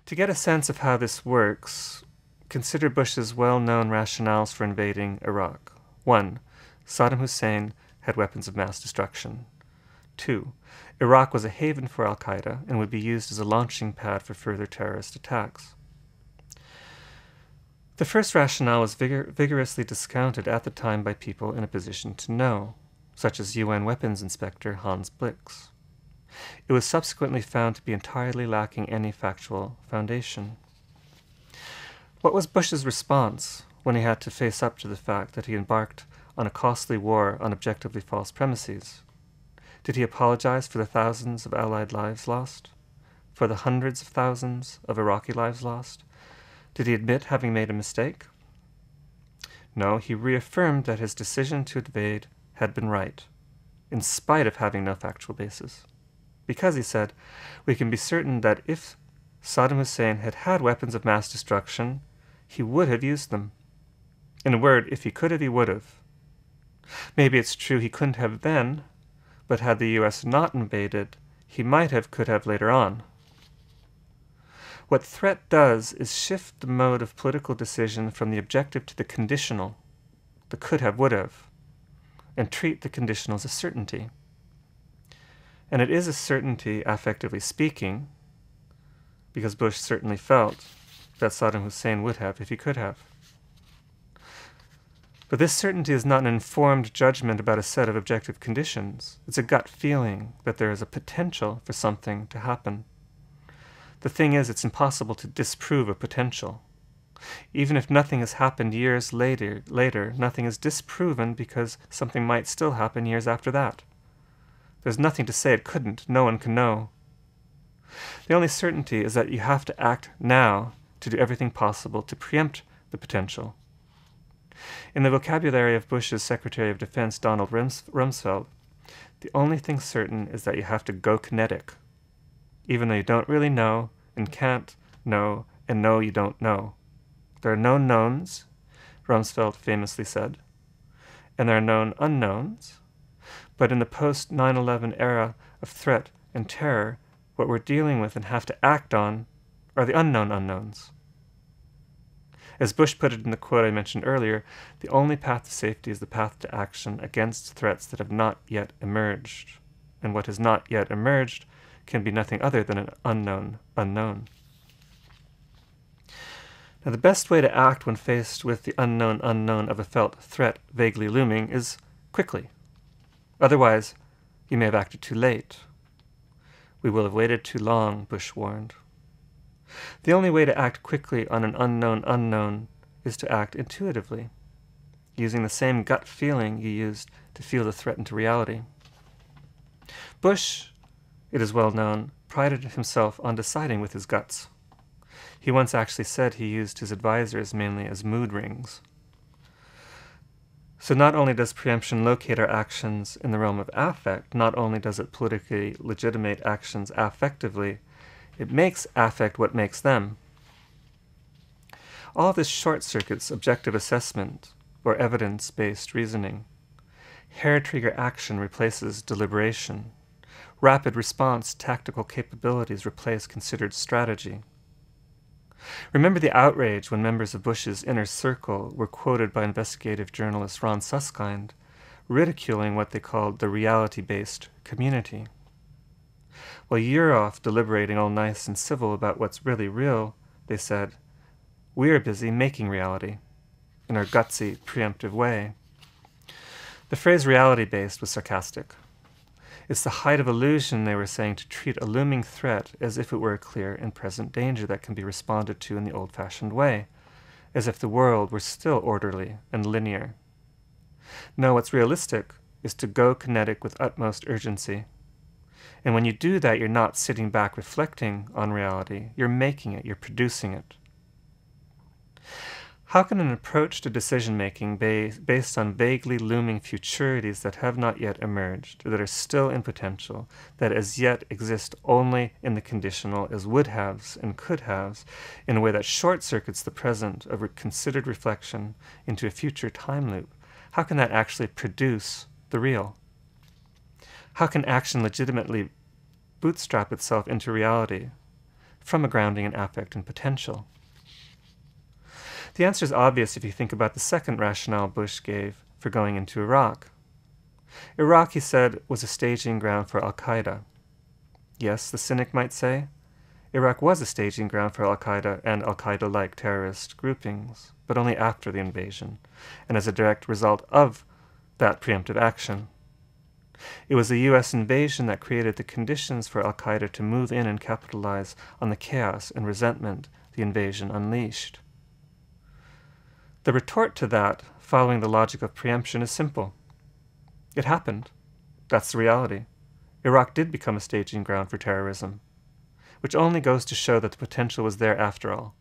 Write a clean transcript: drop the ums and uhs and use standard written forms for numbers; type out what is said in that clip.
To get a sense of how this works, consider Bush's well-known rationales for invading Iraq. 1. Saddam Hussein had weapons of mass destruction. 2. Iraq was a haven for al-Qaeda and would be used as a launching pad for further terrorist attacks. The first rationale was vigorously discounted at the time by people in a position to know, such as UN weapons inspector Hans Blix. It was subsequently found to be entirely lacking any factual foundation. What was Bush's response when he had to face up to the fact that he embarked on a costly war on objectively false premises? Did he apologize for the thousands of Allied lives lost? For the hundreds of thousands of Iraqi lives lost? Did he admit having made a mistake? No, he reaffirmed that his decision to invade had been right, in spite of having no factual basis. Because, he said, we can be certain that if Saddam Hussein had had weapons of mass destruction, he would have used them. In a word, if he could have, he would have. Maybe it's true he couldn't have then, but had the US not invaded, he might have, could have later on. What threat does is shift the mode of political decision from the objective to the conditional, the could have, would have, and treat the conditional as a certainty. And it is a certainty, affectively speaking, because Bush certainly felt that Saddam Hussein would have if he could have. But this certainty is not an informed judgment about a set of objective conditions. It's a gut feeling that there is a potential for something to happen. The thing is, it's impossible to disprove a potential. Even if nothing has happened years later, nothing is disproven because something might still happen years after that. There's nothing to say it couldn't. No one can know. The only certainty is that you have to act now to do everything possible to preempt the potential. In the vocabulary of Bush's Secretary of Defense, Donald Rumsfeld, the only thing certain is that you have to go kinetic, even though you don't really know and can't know and know you don't know. There are known knowns, Rumsfeld famously said, and there are known unknowns. But in the post-9/11 era of threat and terror, what we're dealing with and have to act on are the unknown unknowns. As Bush put it in the quote I mentioned earlier, the only path to safety is the path to action against threats that have not yet emerged. And what has not yet emerged can be nothing other than an unknown unknown. Now, the best way to act when faced with the unknown unknown of a felt threat vaguely looming is quickly. Otherwise, you may have acted too late. We will have waited too long, Bush warned. The only way to act quickly on an unknown unknown is to act intuitively, using the same gut feeling you used to feel the threat into reality. Bush, it is well known, prided himself on deciding with his guts. He once actually said he used his advisors mainly as mood rings. So not only does preemption locate our actions in the realm of affect, not only does it politically legitimate actions affectively, it makes affect what makes them. All of this short-circuits objective assessment or evidence-based reasoning. Hair-trigger action replaces deliberation. Rapid response tactical capabilities replace considered strategy. Remember the outrage when members of Bush's inner circle were quoted by investigative journalist Ron Suskind, ridiculing what they called the reality-based community. While you're off deliberating all nice and civil about what's really real, they said, we're busy making reality, in our gutsy, preemptive way. The phrase reality-based was sarcastic. It's the height of illusion, they were saying, to treat a looming threat as if it were a clear and present danger that can be responded to in the old-fashioned way, as if the world were still orderly and linear. No, what's realistic is to go kinetic with utmost urgency. And when you do that, you're not sitting back reflecting on reality. You're making it. You're producing it. How can an approach to decision-making based on vaguely looming futurities that have not yet emerged, that are still in potential, that as yet exist only in the conditional as would-haves and could-haves, in a way that short-circuits the present of considered reflection into a future time loop, how can that actually produce the real? How can action legitimately bootstrap itself into reality, from a grounding in affect and potential? The answer is obvious if you think about the second rationale Bush gave for going into Iraq. Iraq, he said, was a staging ground for al-Qaeda. Yes, the cynic might say, Iraq was a staging ground for al-Qaeda and al-Qaeda-like terrorist groupings, but only after the invasion, and as a direct result of that preemptive action. It was the U.S. invasion that created the conditions for al-Qaeda to move in and capitalize on the chaos and resentment the invasion unleashed. The retort to that, following the logic of preemption, is simple. It happened. That's the reality. Iraq did become a staging ground for terrorism, which only goes to show that the potential was there after all.